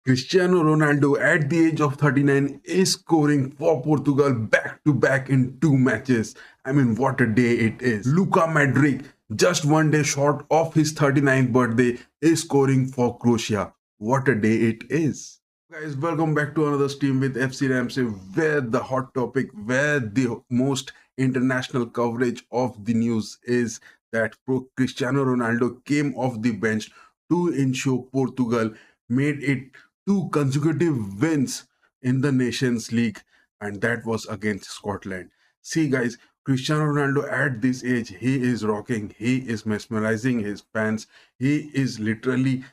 Cristiano Ronaldo at the age of 39 is scoring for Portugal back to back in two matches. I mean, what a day it is. Luka Modric, just one day short of his 39th birthday, is scoring for Croatia. What a day it is. Guys, welcome back to another stream with FC RAMSAY, where the hot topic, where the most international coverage of the news is that Cristiano Ronaldo came off the bench to ensure Portugal made it two consecutive wins in the Nations League, and that was against Scotland. See, guys, Cristiano Ronaldo at this age, he is rocking, he is mesmerizing his fans, he is literally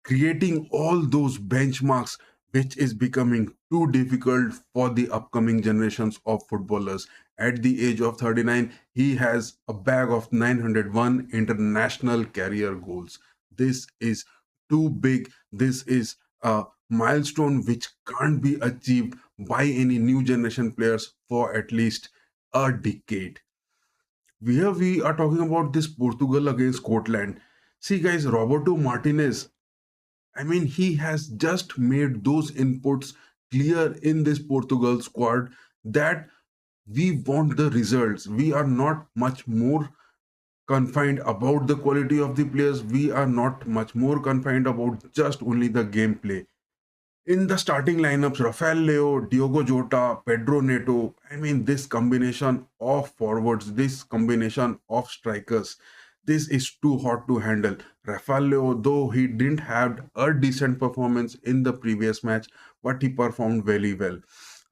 creating all those benchmarks which is becoming too difficult for the upcoming generations of footballers. At the age of 39, he has a bag of 901 international career goals. This is too big. This is a milestone which can't be achieved by any new generation players for at least a decade. Here we are talking about this Portugal against Scotland. See, guys, Roberto Martinez, I mean, he has just made those inputs clear in this Portugal squad that we want the results. We are not much more confined about the quality of the players. We are not much more confined about just only the gameplay. In the starting lineups, Rafael Leo, Diogo Jota, Pedro Neto, I mean, this combination of forwards, this combination of strikers, this is too hot to handle. Rafael Leo, though he didn't have a decent performance in the previous match, but he performed very well.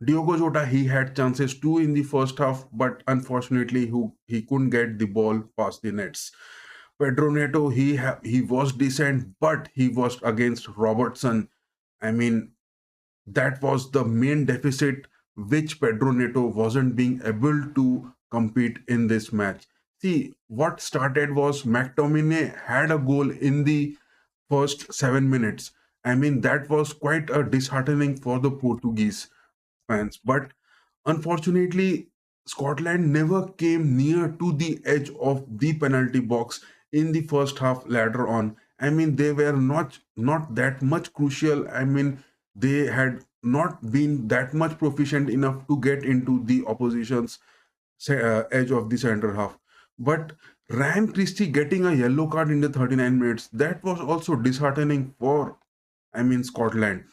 Diogo Jota, he had chances too in the first half, but unfortunately, he couldn't get the ball past the nets. Pedro Neto, he was decent, but he was against Robertson. I mean, that was the main deficit which Pedro Neto wasn't being able to compete in this match. See, what started was McTominay had a goal in the first 7 minutes. I mean, that was quite a disheartening for the Portuguese fans. But unfortunately, Scotland never came near to the edge of the penalty box in the first half later on. I mean, they were not that much crucial. I mean, they had not been that much proficient enough to get into the opposition's edge of the center half. But Ryan Christie getting a yellow card in the 39 minutes, that was also disheartening for, I mean, Scotland.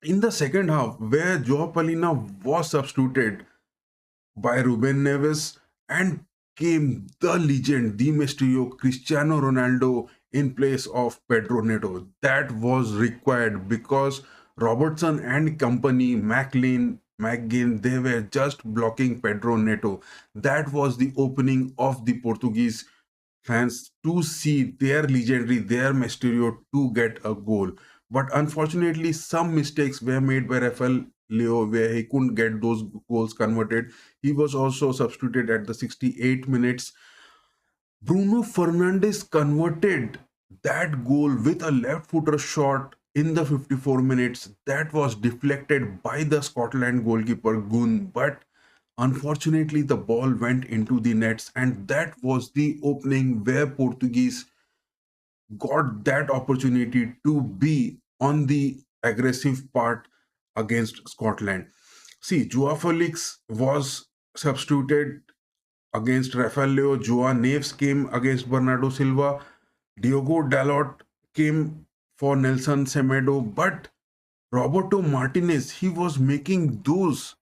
In the second half, where Joao Palina was substituted by Ruben Neves and came the legend, the Mysterio, Cristiano Ronaldo in place of Pedro Neto. That was required because Robertson and company, McLean, McGinn, they were just blocking Pedro Neto. That was the opening of the Portuguese fans to see their legendary, their Mysterio to get a goal. But unfortunately, some mistakes were made by Rafael Leo where he couldn't get those goals converted. He was also substituted at the 68 minutes. Bruno Fernandes converted that goal with a left footer shot in the 54 minutes that was deflected by the Scotland goalkeeper Gun, but unfortunately the ball went into the nets, and that was the opening where Portuguese got that opportunity to be on the aggressive part against Scotland. See, Joao Felix was substituted against Rafael Leo. Joao Neves came against Bernardo Silva. Diogo Dalot came for Nelson Semedo. But Roberto Martinez, he was making those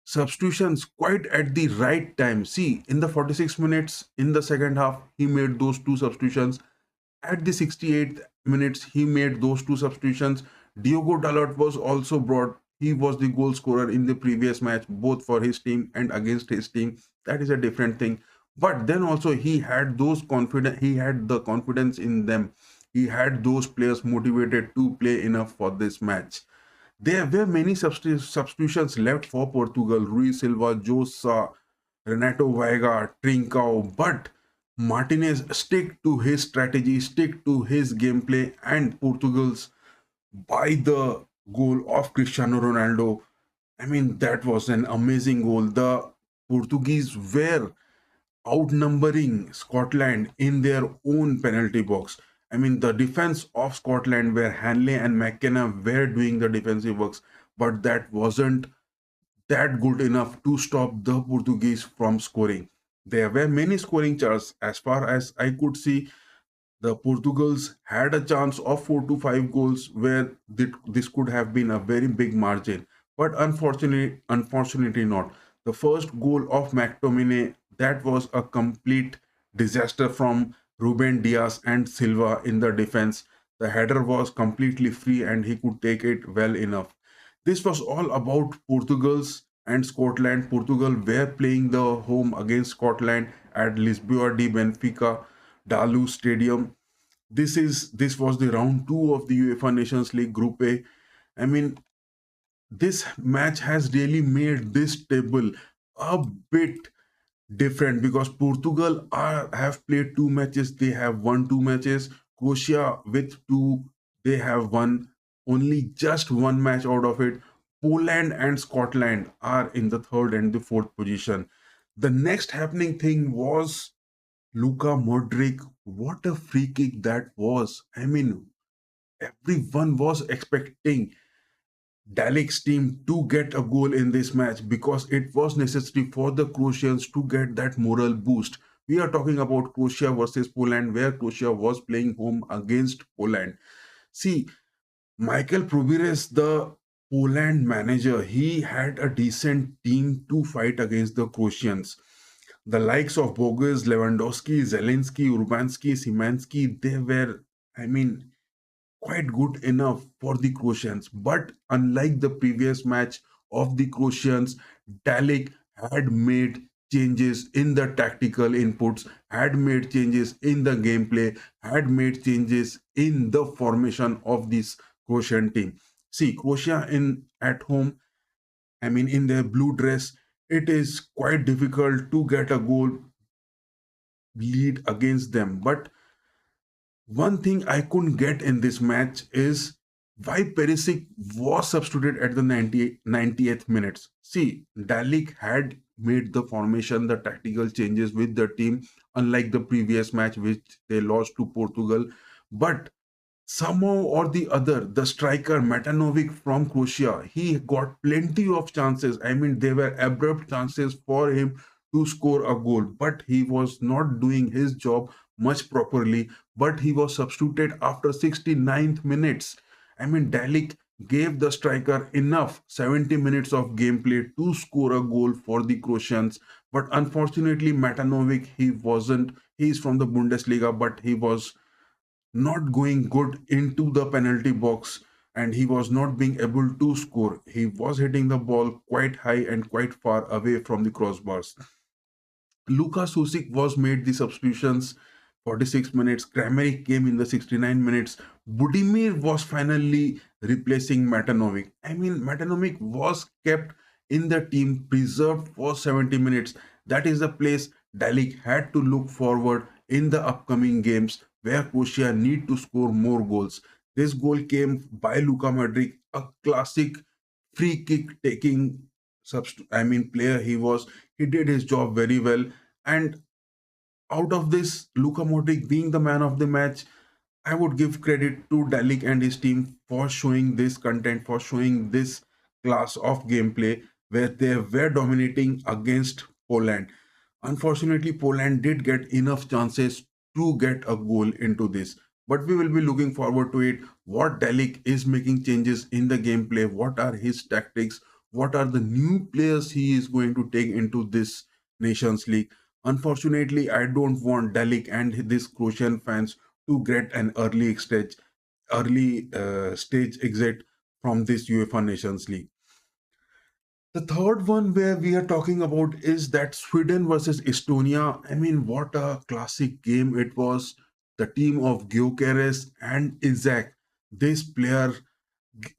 substitutions quite at the right time. See, in the 46 minutes in the second half, he made those two substitutions. At the 68th minutes, he made those two substitutions. Diogo Dalot was also brought. He was the goal scorer in the previous match, both for his team and against his team. That is a different thing. But then also he had those confidence. He had the confidence in them. He had those players motivated to play enough for this match. There were many substitutions left for Portugal. Rui Silva, Josa, Renato Veiga, Trincao, but Martinez stick to his strategy, stick to his gameplay, and Portugal's by the goal of Cristiano Ronaldo. I mean, that was an amazing goal. The Portuguese were outnumbering Scotland in their own penalty box. I mean, the defense of Scotland, where Hanley and McKenna were doing the defensive works, but that wasn't that good enough to stop the Portuguese from scoring. There were many scoring chances. As far as I could see, the Portugals had a chance of 4 to 5 goals where this could have been a very big margin. But unfortunately not. The first goal of McTominay, that was a complete disaster from Ruben Diaz and Silva in the defense. The header was completely free and he could take it well enough. This was all about Portugal's and Scotland. Portugal were playing the home against Scotland at Lisboa de Benfica Dalu Stadium. This was the round two of the UEFA Nations League Group A. I mean, this match has really made this table a bit different because Portugal have played 2 matches. They have won 2 matches. Croatia with two, they have won only just 1 match out of it. Poland and Scotland are in the third and the fourth position. The next happening thing was Luka Modric. What a free kick that was. I mean, everyone was expecting Dalik's team to get a goal in this match because it was necessary for the Croatians to get that moral boost. We are talking about Croatia versus Poland, where Croatia was playing home against Poland. See, Michael Probires, the Poland manager, he had a decent team to fight against the Croatians. The likes of Bogus, Lewandowski, Zelinski, Urbanski, Simanski, they were, I mean, quite good enough for the Croatians. But unlike the previous match of the Croatians, Dalic had made changes in the tactical inputs, had made changes in the gameplay, had made changes in the formation of this Croatian team. See, Croatia in at home, I mean, in their blue dress, it is quite difficult to get a goal lead against them. But one thing I couldn't get in this match is why Perisic was substituted at the 90th minutes. See, Dalik had made the formation, the tactical changes with the team, unlike the previous match which they lost to Portugal. But somehow or the other, the striker Matanovic from Croatia, he got plenty of chances. I mean, they were abrupt chances for him to score a goal, but he was not doing his job much properly. But he was substituted after 69th minutes. I mean, Dalik gave the striker enough 70 minutes of gameplay to score a goal for the Croatians. But unfortunately, Matanovic, he's from the Bundesliga, but he was not going good into the penalty box and he was not being able to score. He was hitting the ball quite high and quite far away from the crossbars. Luka Susic was made the substitutions 46 minutes. Kramaric came in the 69 minutes. Budimir was finally replacing Matanovic. I mean, Matanovic was kept in the team, preserved for 70 minutes. That is the place Dalik had to look forward in the upcoming games where Croatia need to score more goals. This goal came by Luka Modric, a classic free kick taking player he was. He did his job very well. And out of this, Luka Modric being the man of the match, I would give credit to Dalik and his team for showing this content, for showing this class of gameplay where they were dominating against Poland. Unfortunately, Poland did get enough chances to get a goal into this. But we will be looking forward to it. What Dalik is making changes in the gameplay, what are his tactics, what are the new players he is going to take into this Nations League. Unfortunately, I don't want Dalik and this Croatian fans to get an early stage exit from this UEFA Nations League. The third one where we are talking about is that Sweden versus Estonia. I mean, what a classic game it was. The team of Gyökeres and Isaac. This player,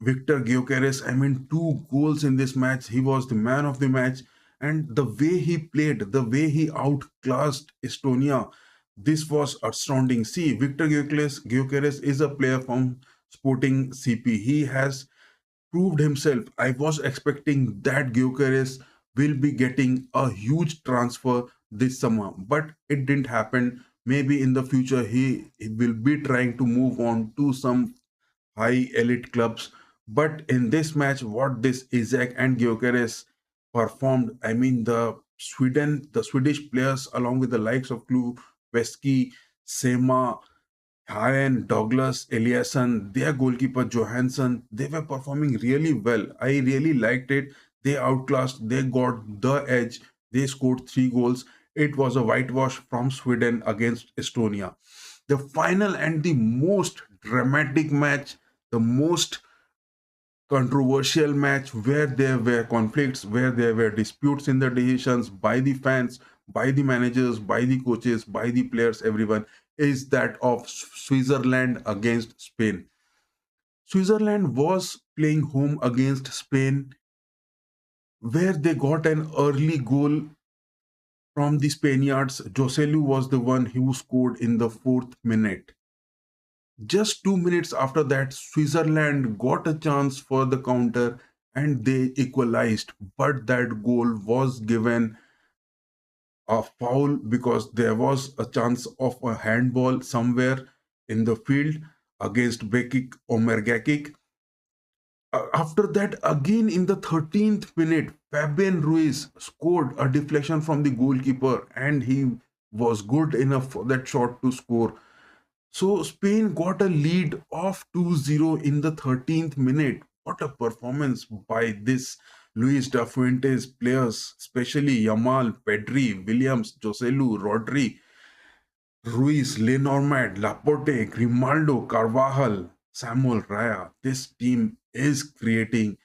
Victor Gyökeres, I mean, 2 goals in this match. He was the man of the match. And the way he played, the way he outclassed Estonia, this was astounding. See, Victor Gyökeres is a player from Sporting CP. He has proved himself. I was expecting that Gyökeres will be getting a huge transfer this summer, but it didn't happen. Maybe in the future he will be trying to move on to some high elite clubs. But in this match, what this Isaac and Gyökeres performed, I mean, the Swedish players, along with the likes of Kluveski, Sema, Hayen, Douglas, Eliasson, their goalkeeper Johansson, they were performing really well. I really liked it. They outclassed, they got the edge, they scored 3 goals. It was a whitewash from Sweden against Estonia. The final and the most dramatic match, the most controversial match where there were conflicts, where there were disputes in the decisions by the fans, by the managers, by the coaches, by the players, everyone, is that of Switzerland against Spain. Switzerland was playing home against Spain, where they got an early goal from the Spaniards. Joselu was the one who scored in the 4th minute. Just 2 minutes after that, Switzerland got a chance for the counter and they equalized. But that goal was given a foul because there was a chance of a handball somewhere in the field against Bekik Omergakik. After that, again in the 13th minute, Fabian Ruiz scored a deflection from the goalkeeper and he was good enough for that shot to score. So Spain got a lead of 2-0 in the 13th minute. What a performance by this Luis da Fuentes players, especially Yamal, Pedri, Williams, Joselu, Rodri, Ruiz, Lenormand, Laporte, Grimaldo, Carvajal, Samuel Raya. This team is creating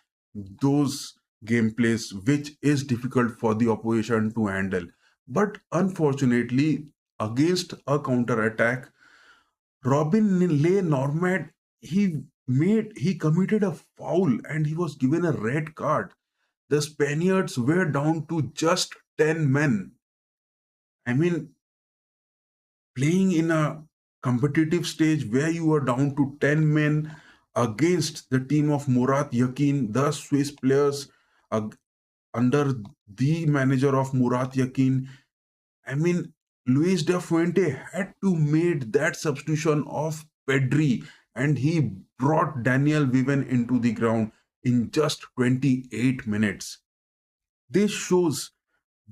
those gameplays which is difficult for the opposition to handle. But unfortunately, against a counter attack, Robin Le Normand, he committed a foul and he was given a red card. The Spaniards were down to just 10 men. I mean, playing in a competitive stage where you are down to 10 men against the team of Murat Yakin, the Swiss players uh, under the manager of Murat Yakin. I mean, Luis de Fuente had to made that substitution of Pedri and he brought Daniel Viven into the ground in just 28 minutes. This shows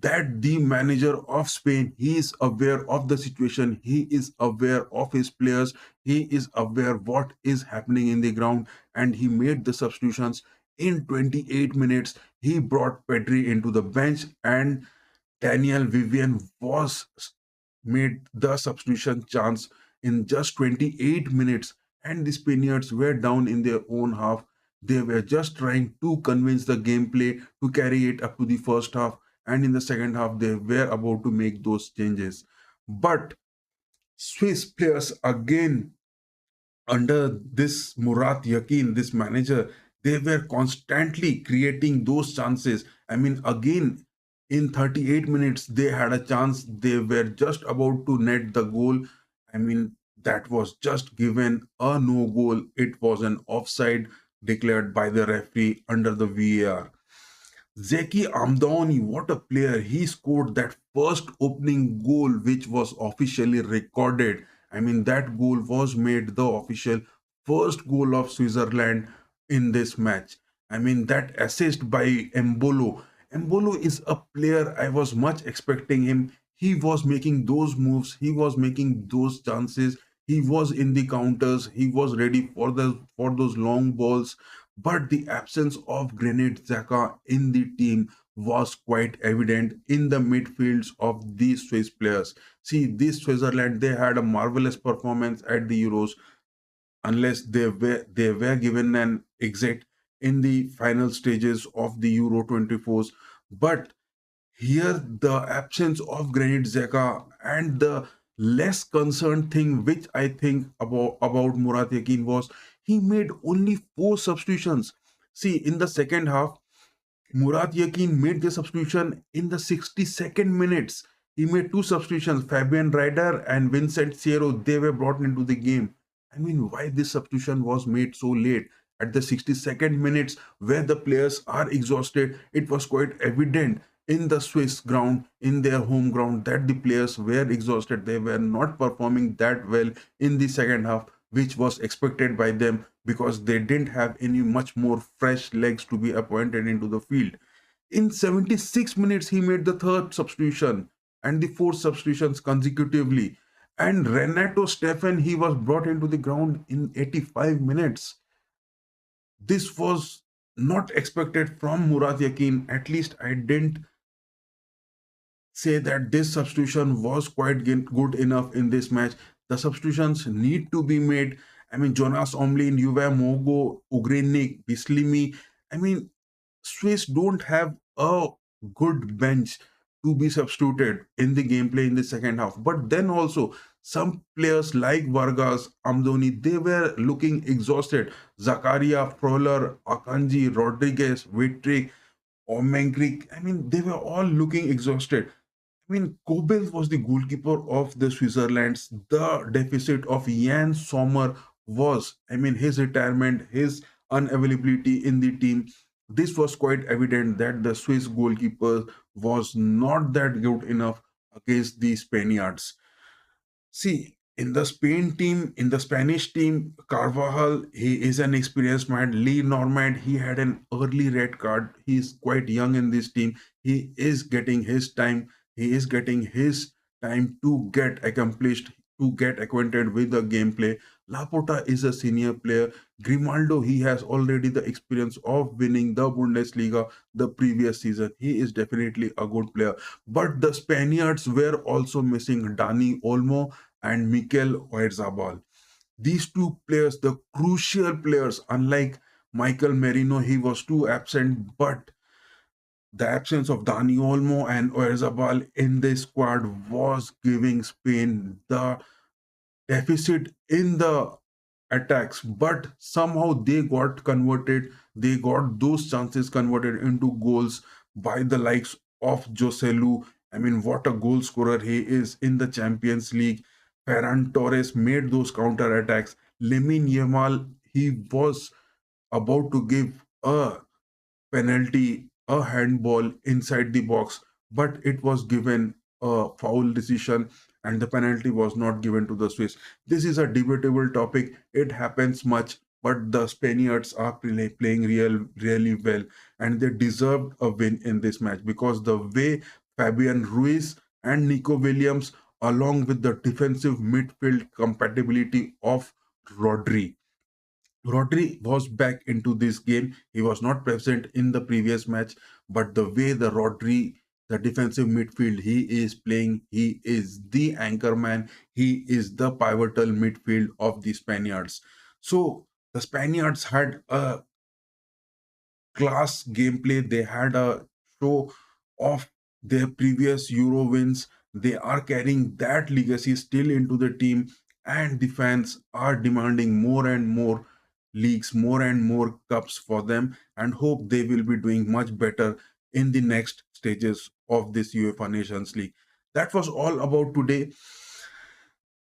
that the manager of Spain, he is aware of the situation, he is aware of his players, he is aware what is happening in the ground, and he made the substitutions in 28 minutes. He brought Pedri into the bench and Daniel Vivian was made the substitution chance in just 28 minutes, and the Spaniards were down in their own half. They were just trying to convince the gameplay to carry it up to the first half, and in the second half, they were about to make those changes. But Swiss players again under this Murat Yakin, this manager, they were constantly creating those chances. I mean, again, in 38 minutes, they had a chance. They were just about to net the goal. I mean, that was just given a no goal. It was an offside declared by the referee under the VAR. Zeki Amdani, what a player. He scored that first opening goal, which was officially recorded. I mean, that goal was made the official first goal of Switzerland in this match. I mean, that assist by Embolo. Embolo is a player I was much expecting him. He was making those moves, he was making those chances, he was in the counters, he was ready for those long balls, but the absence of Granit Xhaka in the team was quite evident in the midfields of these Swiss players. See, this Switzerland, they had a marvelous performance at the Euros, unless they were given an exit in the final stages of the Euro 24s. But here, the absence of Granit Xhaka and the less concerned thing which I think about Murat Yakin was he made only 4 substitutions. See, in the second half, Murat Yakin made the substitution in the 62nd minutes. He made 2 substitutions. Fabian Ryder and Vincent Sierro, they were brought into the game. I mean, why this substitution was made so late? At the 62nd minutes, where the players are exhausted, it was quite evident. in the Swiss ground, in their home ground, that the players were exhausted. They were not performing that well in the second half, which was expected by them because they didn't have any much more fresh legs to be appointed into the field. In 76 minutes, he made the third substitution and the fourth substitutions consecutively. And Renato Stefan, he was brought into the ground in 85 minutes. This was not expected from Murat Yakin. At least I didn't say that this substitution was quite good enough in this match. The substitutions need to be made. I mean, Jonas Omlin, Juve Mogo, Ugrinik, Bislimi. I mean, Swiss don't have a good bench to be substituted in the gameplay in the second half. But then also, some players like Vargas, Amdoni, they were looking exhausted. Zakaria, Froller, Akanji, Rodriguez, Wittrick, Omenkrik, I mean, they were all looking exhausted. I mean, Kobel was the goalkeeper of the Switzerland's. The deficit of Jan Sommer was, I mean, his retirement, his unavailability in the team. This was quite evident that the Swiss goalkeeper was not that good enough against the Spaniards. See, in the Spain team, in the Spanish team, Carvajal, he is an experienced man. Lee Normand, he had an early red card. He's quite young in this team. He is getting his time. He is getting his time to get accomplished, to get acquainted with the gameplay. Laporta is a senior player. Grimaldo, he has already the experience of winning the Bundesliga the previous season. He is definitely a good player. But the Spaniards were also missing Dani Olmo and Mikel Oyarzabal. These two players, the crucial players, unlike Michael Merino, he was too absent, but the absence of Dani Olmo and Oyarzabal in the squad was giving Spain the deficit in the attacks, but somehow they got converted. They got those chances converted into goals by the likes of Joselu. I mean, what a goal scorer he is in the Champions League. Ferran Torres made those counter attacks. Lamine Yamal, he was about to give a penalty, a handball inside the box, but it was given a foul decision and the penalty was not given to the Swiss. This is a debatable topic. It happens much, but the Spaniards are playing really well and they deserved a win in this match because the way Fabian Ruiz and Nico Williams, along with the defensive midfield compatibility of Rodri, Rodri was back into this game. He was not present in the previous match, but the way the Rodri, the defensive midfield, he is playing, he is the anchor man, he is the pivotal midfield of the Spaniards. So the Spaniards had a class gameplay. They had a show of their previous Euro wins. They are carrying that legacy still into the team, and the fans are demanding more and more leagues, more and more cups for them, and hope they will be doing much better in the next stages of this UEFA Nations League. That was all about today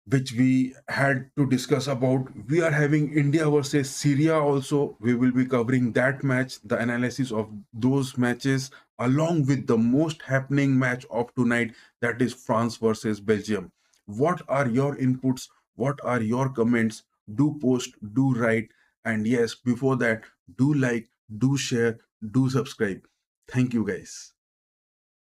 which we had to discuss about. We are having India versus Syria also. We will be covering that match, the analysis of those matches, along with the most happening match of tonight, that is France versus Belgium. What are your inputs? What are your comments? Do post, do write, and yes, before that, do like, do share, do subscribe. Thank you guys.